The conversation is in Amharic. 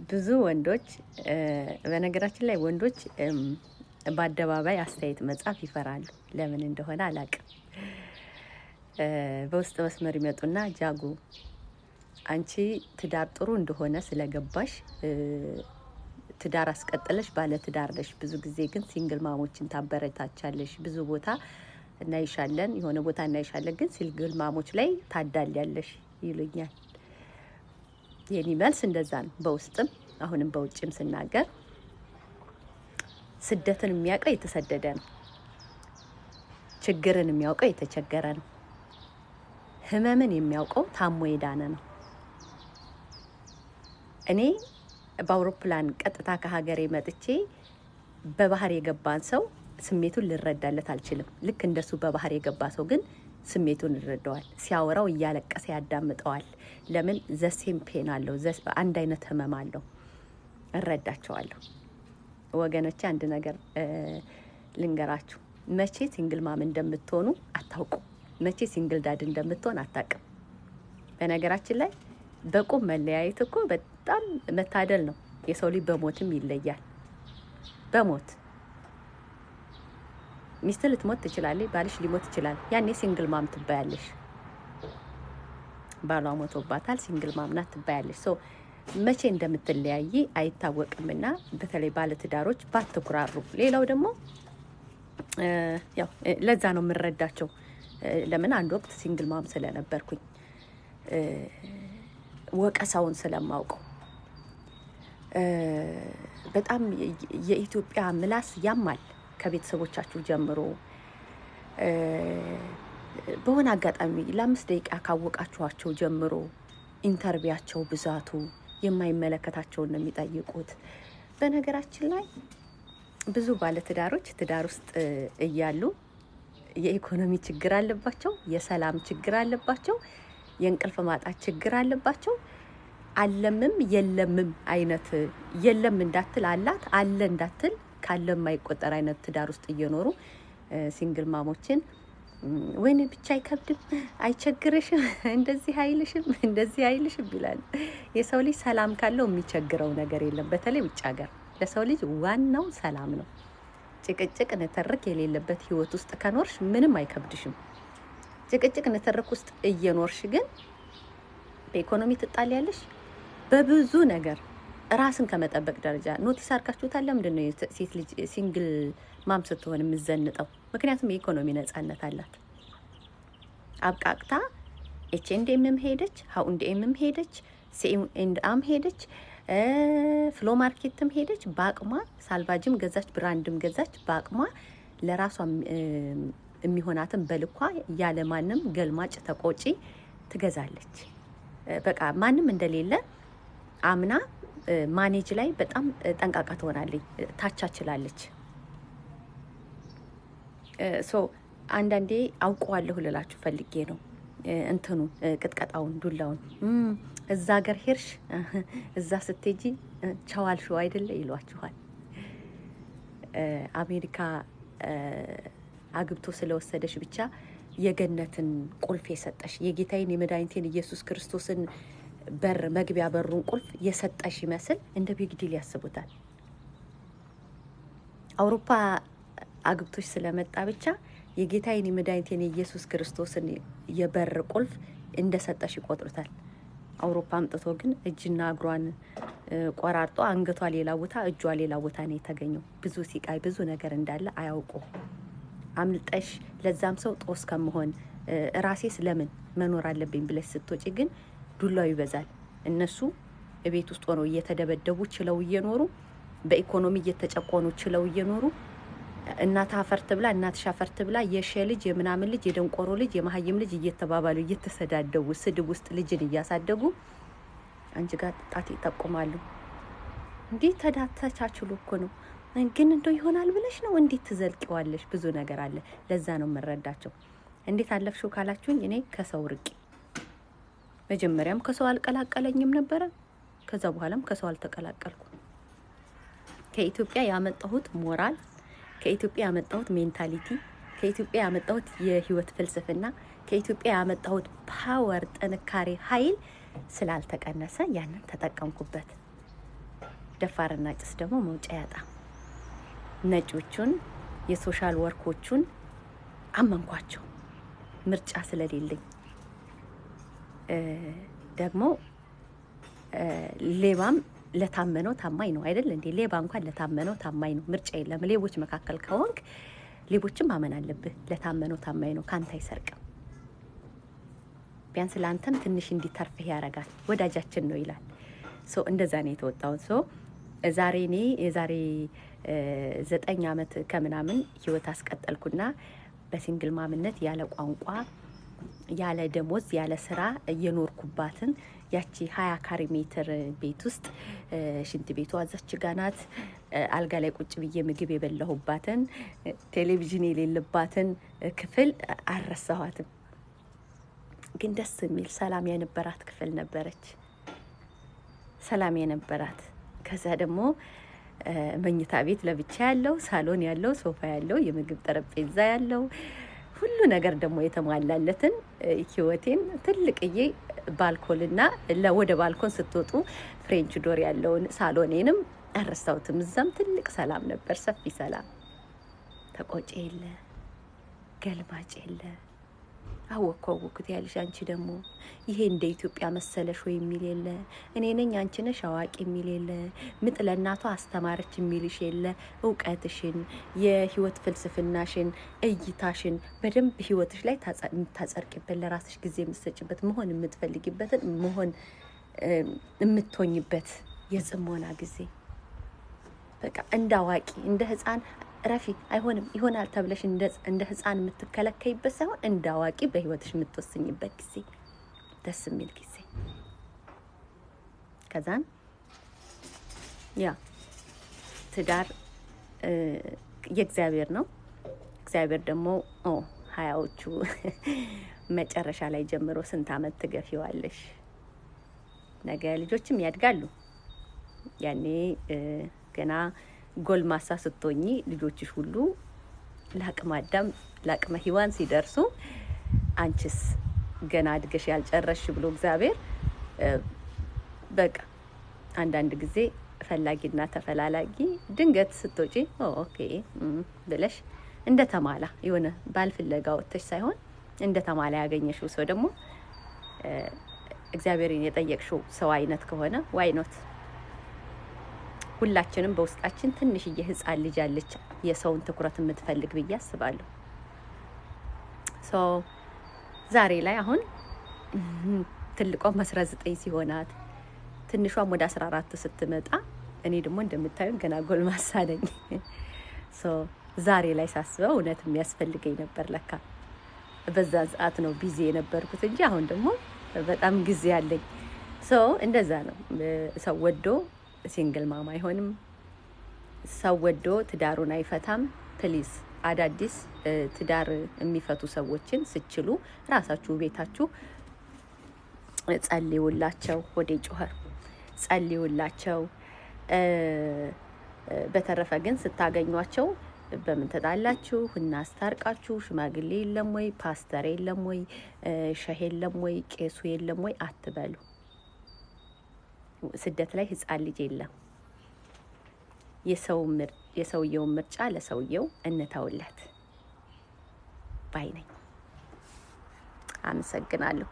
ብዙ ወንዶች በነገራችን ላይ ወንዶች በአደባባይ አስተያየት መጻፍ ይፈራሉ። ለምን እንደሆነ አላቅም። በውስጥ መስመር ይመጡና ጃጉ አንቺ ትዳር ጥሩ እንደሆነ ስለገባሽ ትዳር አስቀጥለሽ ባለ ትዳር ነሽ። ብዙ ጊዜ ግን ሲንግል ማሞችን ታበረታቻለሽ። ብዙ ቦታ እናይሻለን፣ የሆነ ቦታ እናይሻለን፣ ግን ሲንግል ማሞች ላይ ታዳልያለሽ ይሉኛል። የኔ መልስ እንደዛ ነው። በውስጥም አሁንም በውጭም ስናገር ስደትን የሚያውቀው የተሰደደ ነው። ችግርን የሚያውቀው የተቸገረ ነው። ህመምን የሚያውቀው ታሞ የዳነ ነው። እኔ በአውሮፕላን ቀጥታ ከሀገሬ መጥቼ በባህር የገባን ሰው ስሜቱን ልረዳለት አልችልም። ልክ እንደሱ በባህር የገባ ሰው ግን ስሜቱን ይረዳዋል። ሲያወራው እያለቀሰ ያዳምጠዋል። ለምን ዘሴም ፔን አለው፣ አንድ አይነት ህመም አለው። እረዳቸዋለሁ። ወገኖቼ አንድ ነገር ልንገራችሁ። መቼ ሲንግል ማም እንደምትሆኑ አታውቁ። መቼ ሲንግል ዳድ እንደምትሆን አታውቅም። በነገራችን ላይ በቁም መለያየት እኮ በጣም መታደል ነው። የሰው ልጅ በሞትም ይለያል። በሞት ሚስት ልትሞት ትችላለች፣ ባልሽ ሊሞት ይችላል። ያኔ ሲንግል ማም ትባያለሽ። ባሏ ሞቶባታል፣ ሲንግል ማም ናት ትባያለሽ። ሶ መቼ እንደምትለያይ አይታወቅምና በተለይ ባለ ትዳሮች ባትኩራሩ። ሌላው ደግሞ ያው ለዛ ነው የምረዳቸው። ለምን አንድ ወቅት ሲንግል ማም ስለነበርኩኝ ወቀሳውን ስለማውቀው በጣም የኢትዮጵያ ምላስ ያማል። ከቤተሰቦቻችሁ ጀምሮ በሆነ አጋጣሚ ለ5 ደቂቃ ካወቃችኋቸው ጀምሮ ኢንተርቪያቸው ብዛቱ የማይመለከታቸውን ነው የሚጠይቁት። በነገራችን ላይ ብዙ ባለትዳሮች ትዳር ውስጥ እያሉ የኢኮኖሚ ችግር አለባቸው፣ የሰላም ችግር አለባቸው፣ የእንቅልፍ ማጣት ችግር አለባቸው። አለምም የለምም አይነት የለም እንዳትል አላት፣ አለ እንዳትል ካለም የማይቆጠር አይነት ትዳር ውስጥ እየኖሩ ሲንግል ማሞችን ወይኔ ብቻ አይከብድም፣ አይቸግርሽም፣ እንደዚህ አይልሽም፣ እንደዚህ አይልሽም ይላል። የሰው ልጅ ሰላም ካለው የሚቸግረው ነገር የለም። በተለይ ውጭ ሀገር ለሰው ልጅ ዋናው ሰላም ነው። ጭቅጭቅ ንትርክ የሌለበት ህይወት ውስጥ ከኖርሽ ምንም አይከብድሽም። ጭቅጭቅ ንትርክ ውስጥ እየኖርሽ ግን በኢኮኖሚ ትጣሊያለሽ። በብዙ ነገር ራስን ከመጠበቅ ደረጃ ኖቲስ አድርጋችሁታል። ለምንድን ነው ሴት ልጅ ሲንግል ማም ስትሆን የምትዘንጠው? ምክንያቱም የኢኮኖሚ ነጻነት አላት። አብቃቅታ ኤችኤንዲኤምም ሄደች፣ ሃውንዲኤምም ሄደች፣ ሲኤንድአም ሄደች፣ ፍሎ ማርኬትም ሄደች። በአቅሟ ሳልቫጅም ገዛች፣ ብራንድም ገዛች። በአቅሟ ለራሷ የሚሆናትን በልኳ ያለ ማንም ገልማጭ ተቆጪ ትገዛለች። በቃ ማንም እንደሌለ አምና ማኔጅ ላይ በጣም ጠንቃቃ ትሆናለች፣ ታቻችላለች። ሶ አንዳንዴ አውቀዋለሁ ልላችሁ ፈልጌ ነው። እንትኑ ቅጥቀጣውን፣ ዱላውን እዛ ሀገር ሄርሽ እዛ ስትሄጂ ቻዋልሽው አይደለ ይሏችኋል። አሜሪካ አግብቶ ስለወሰደሽ ብቻ የገነትን ቁልፍ የሰጠሽ የጌታዬን የመድኃኒቴን ኢየሱስ ክርስቶስን በር መግቢያ በሩን ቁልፍ የሰጠሽ ይመስል እንደ ቢግ ዲል ያስቡታል። አውሮፓ አግብቶሽ ስለመጣ ብቻ የጌታዬን የመድኃኒቴን የኢየሱስ ክርስቶስን የበር ቁልፍ እንደሰጠሽ ይቆጥሩታል። አውሮፓ አምጥቶ ግን እጅና እግሯን ቆራርጦ አንገቷ ሌላ ቦታ እጇ ሌላ ቦታ ነው የተገኘው። ብዙ ሲቃይ ብዙ ነገር እንዳለ አያውቁ። አምልጠሽ ለዛም ሰው ጦስ ከመሆን ራሴስ ለምን መኖር አለብኝ ብለሽ ስትወጪ ግን ዱላው ይበዛል። እነሱ ቤት ውስጥ ሆነው እየተደበደቡ ችለው እየኖሩ በኢኮኖሚ እየተጨቆኑ ችለው እየኖሩ እናት አፈርት ብላ እናትሽ አፈርት ብላ የሸ ልጅ የምናምን ልጅ የደንቆሮ ልጅ የመሀይም ልጅ እየተባባሉ እየተሰዳደቡ ስድብ ውስጥ ልጅን እያሳደጉ አንቺ ጋር ጣት ይጠቁማሉ። እንዴ ተዳተቻችሉ እኮ ነው ግን እንደው ይሆናል ብለሽ ነው እንዴት ትዘልቂዋለሽ? ብዙ ነገር አለ። ለዛ ነው የምረዳቸው። እንዴት አለፍሽው ካላችሁኝ እኔ ከሰው ርቂ። መጀመሪያም ከሰው አልቀላቀለኝም ነበረ። ከዛ በኋላም ከሰው አልተቀላቀልኩ። ከኢትዮጵያ ያመጣሁት ሞራል፣ ከኢትዮጵያ ያመጣሁት ሜንታሊቲ፣ ከኢትዮጵያ ያመጣሁት የህይወት ፍልስፍና፣ ከኢትዮጵያ ያመጣሁት ፓወር፣ ጥንካሬ፣ ኃይል ስላልተቀነሰ ያንን ተጠቀምኩበት። ደፋርና ጭስ ደግሞ መውጫ ያጣ። ነጮቹን የሶሻል ወርኮቹን አመንኳቸው ምርጫ ስለሌለኝ። ደግሞ ሌባም ለታመነው ታማኝ ነው አይደል እንዴ? ሌባ እንኳን ለታመነው ታማኝ ነው። ምርጫ የለም። ሌቦች መካከል ከሆንክ ሌቦችም ማመን አለብህ። ለታመነው ታማኝ ነው፣ ካንተ አይሰርቅም። ቢያንስ ለአንተም ትንሽ እንዲተርፍህ ያደርጋል። ወዳጃችን ነው ይላል። ሶ እንደዛ ነው የተወጣሁት። ሶ ዛሬ እኔ የዛሬ 9 ዓመት ከምናምን ህይወት አስቀጠልኩና በሲንግል ማምነት ያለ ቋንቋ ያለ ደሞዝ ያለ ስራ እየኖርኩባትን ያቺ 20 ካሬ ሜትር ቤት ውስጥ ሽንት ቤቷ አዛች ጋናት አልጋ ላይ ቁጭ ብዬ ምግብ የበላሁባትን ቴሌቪዥን የሌለባትን ክፍል አልረሳኋትም። ግን ደስ የሚል ሰላም የነበራት ክፍል ነበረች። ሰላም የነበራት። ከዛ ደግሞ መኝታ ቤት ለብቻ ያለው፣ ሳሎን ያለው፣ ሶፋ ያለው፣ የምግብ ጠረጴዛ ያለው ሁሉ ነገር ደግሞ የተሟላለትን ህይወቴን ትልቅዬ ባልኮንና ወደ ባልኮን ስትወጡ ፍሬንች ዶር ያለውን ሳሎኔንም አረሳውትም። እዛም ትልቅ ሰላም ነበር፣ ሰፊ ሰላም። ተቆጪ የለ፣ ገልባጭ የለ። አወኩት ያልሽ አንቺ ደግሞ ይሄ እንደ ኢትዮጵያ መሰለሽ ወይ የሚል የለ። እኔ ነኝ አንቺ ነሽ አዋቂ የሚል የለ። ምጥ ለእናቷ አስተማረች የሚልሽ የለ። እውቀትሽን፣ የህይወት ፍልስፍናሽን፣ እይታሽን በደንብ ህይወትሽ ላይ ታጸድቂበት፣ ለራስሽ ጊዜ የምትሰጭበት፣ መሆን የምትፈልጊበትን መሆን የምትሆኝበት የጽሞና ጊዜ። በቃ እንደ አዋቂ እንደ ህፃን ረፊ አይሆንም ይሆናል ተብለሽ እንደ ህፃን የምትከለከይበት ሳይሆን እንደ አዋቂ በህይወትሽ የምትወስኝበት ጊዜ፣ ደስ የሚል ጊዜ። ከዛን ያ ትዳር የእግዚአብሔር ነው። እግዚአብሔር ደግሞ ሀያዎቹ መጨረሻ ላይ ጀምሮ ስንት አመት ትገፊዋለሽ? ነገ ልጆችም ያድጋሉ። ያኔ ገና ጎልማሳ ስትሆኚ ልጆችሽ ሁሉ ለአቅመ አዳም ለአቅመ ሔዋን ሲደርሱ አንቺስ ገና አድገሽ ያልጨረስሽ ብሎ እግዚአብሔር በቃ አንዳንድ ጊዜ ፈላጊና ተፈላላጊ ድንገት ስትወጪ ኦኬ ብለሽ እንደ ተማላ የሆነ ባልፍለጋ ወጥተሽ ሳይሆን እንደ ተማላ ያገኘሽው ሰው ደግሞ እግዚአብሔርን የጠየቅሽው ሰው አይነት ከሆነ ዋይ ኖት። ሁላችንም በውስጣችን ትንሽዬ ህፃን ልጅ አለች የሰውን ትኩረት የምትፈልግ ብዬ አስባለሁ። ሶ ዛሬ ላይ አሁን ትልቋም 19 ሲሆናት ትንሿም ወደ 14 ስትመጣ እኔ ደግሞ እንደምታዩን ገና ጎልማሳ ነኝ። ሶ ዛሬ ላይ ሳስበው እውነት የሚያስፈልገኝ ነበር ለካ። በዛ ሰዓት ነው ቢዚ የነበርኩት እንጂ አሁን ደግሞ በጣም ጊዜ አለኝ። ሶ እንደዛ ነው። ሰው ወዶ ሲንግል ማማ አይሆንም። ሰው ወዶ ትዳሩን አይፈታም። ፕሊዝ አዳዲስ ትዳር የሚፈቱ ሰዎችን ስችሉ ራሳችሁ ቤታችሁ ጸልዩላቸው። ወደ ጮኸ ጸልዩላቸው። በተረፈ ግን ስታገኟቸው በምን ተጣላችሁ እናስታርቃችሁ፣ ሽማግሌ የለም ወይ፣ ፓስተር የለም ወይ፣ ሸህ የለም ወይ፣ ቄሱ የለም ወይ አትበሉ። ስደት ላይ ህፃን ልጅ የለም። የሰውየውን ምርጫ ለሰውየው እንተውለት ባይ ነኝ። አመሰግናለሁ።